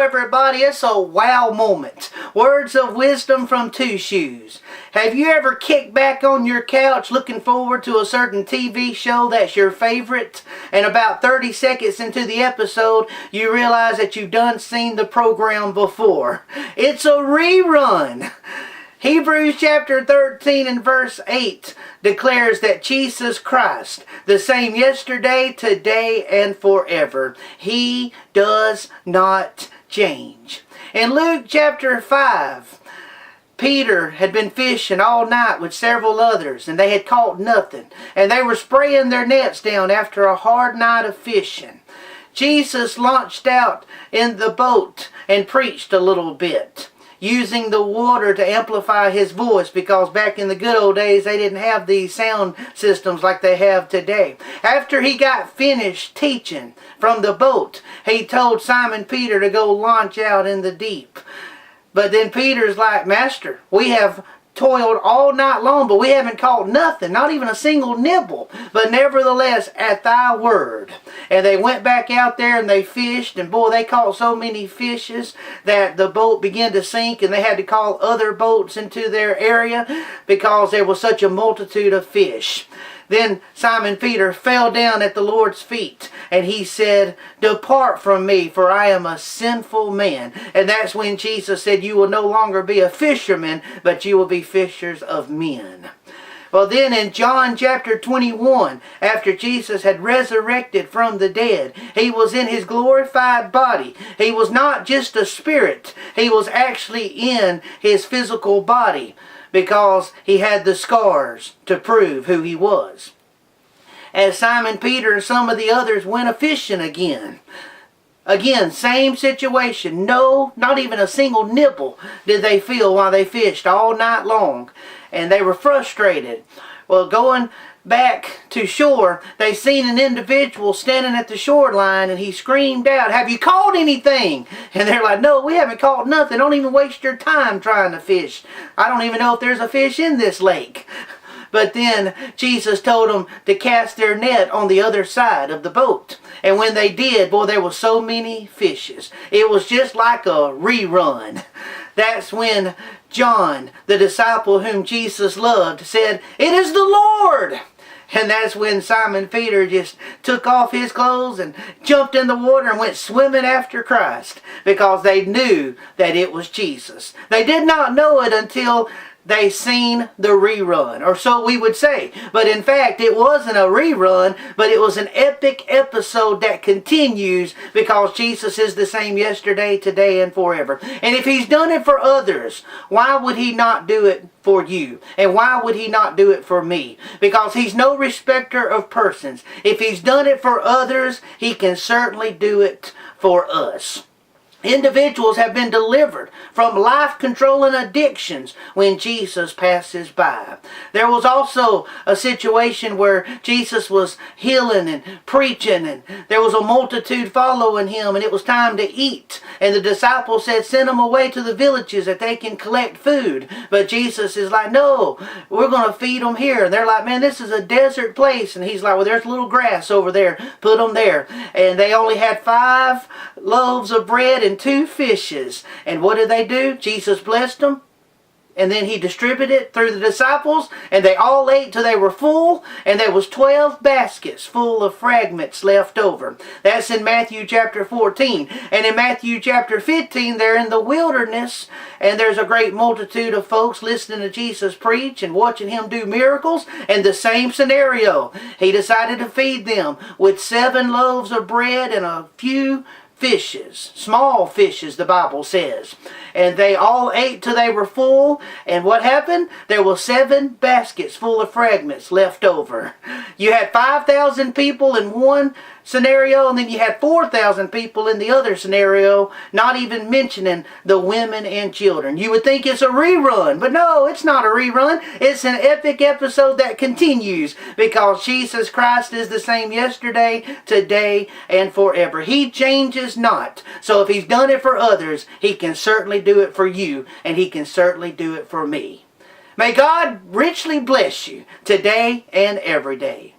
everybody, it's a wow moment. Words of wisdom from Two Shoes. Have you ever kicked back on your couch looking forward to a certain TV show that's your favorite, and about 30 seconds into the episode you realize that you've done seen the program before? It's a rerun. Hebrews chapter 13 and verse 8 declares that Jesus Christ, the same yesterday, today, and forever. He does not change. In Luke chapter 5, Peter had been fishing all night with several others, and they had caught nothing. And they were spraying their nets down after a hard night of fishing. Jesus launched out in the boat and preached a little bit, using the water to amplify his voice, because back in the good old days they didn't have these sound systems like they have today. After he got finished teaching from the boat, he told Simon Peter to go launch out in the deep. But then Peter's like, "Master, we have toiled all night long, but we haven't caught nothing, not even a single nibble. But nevertheless, at thy word." And they went back out there and they fished, and boy, they caught so many fishes that the boat began to sink, and they had to call other boats into their area because there was such a multitude of fish. Then Simon Peter fell down at the Lord's feet, and he said, "Depart from me, for I am a sinful man." And that's when Jesus said, "You will no longer be a fisherman, but you will be fishers of men." Well, then in John chapter 21, after Jesus had resurrected from the dead, he was in his glorified body. He was not just a spirit. He was actually in his physical body, because he had the scars to prove who he was. As Simon Peter and some of the others went a-fishing again. Again, same situation. No, not even a single nibble did they feel while they fished all night long. And they were frustrated. Well, going back to shore, they seen an individual standing at the shoreline, and he screamed out, "Have you caught anything?" And they're like, "No, we haven't caught nothing. Don't even waste your time trying to fish. I don't even know if there's a fish in this lake." But then Jesus told them to cast their net on the other side of the boat. And when they did, boy, there were so many fishes. It was just like a rerun. That's when John, the disciple whom Jesus loved, said, "It is the Lord." And that's when Simon Peter just took off his clothes and jumped in the water and went swimming after Christ, because they knew that it was Jesus. They did not know it until they seen the rerun, or so we would say. But in fact, it wasn't a rerun, but it was an epic episode that continues, because Jesus is the same yesterday, today, and forever. And if he's done it for others, why would he not do it for you? And why would he not do it for me? Because he's no respecter of persons. If he's done it for others, he can certainly do it for us. Individuals have been delivered from life-controlling addictions when Jesus passes by. There was also a situation where Jesus was healing and preaching, and there was a multitude following him, and it was time to eat. And the disciples said, "Send them away to the villages that they can collect food." But Jesus is like, "No, we're going to feed them here." And they're like, "Man, this is a desert place." And he's like, "Well, there's a little grass over there. Put them there." And they only had 5 loaves of bread and 2 fishes. And what did they do? Jesus blessed them, and then he distributed it through the disciples, and they all ate till they were full, and there was 12 baskets full of fragments left over. That's in Matthew chapter 14. And in Matthew chapter 15, they're in the wilderness, and there's a great multitude of folks listening to Jesus preach and watching him do miracles, and the same scenario. He decided to feed them with 7 loaves of bread and a few fishes, small fishes, the Bible says. And they all ate till they were full. And what happened? There were 7 baskets full of fragments left over. You had 5,000 people in one scenario, and then you had 4,000 people in the other scenario, not even mentioning the women and children. You would think it's a rerun, but no, it's not a rerun. It's an epic episode that continues, because Jesus Christ is the same yesterday, today, and forever. He changes not. So if he's done it for others, he can certainly do it for you, and he can certainly do it for me. May God richly bless you today and every day.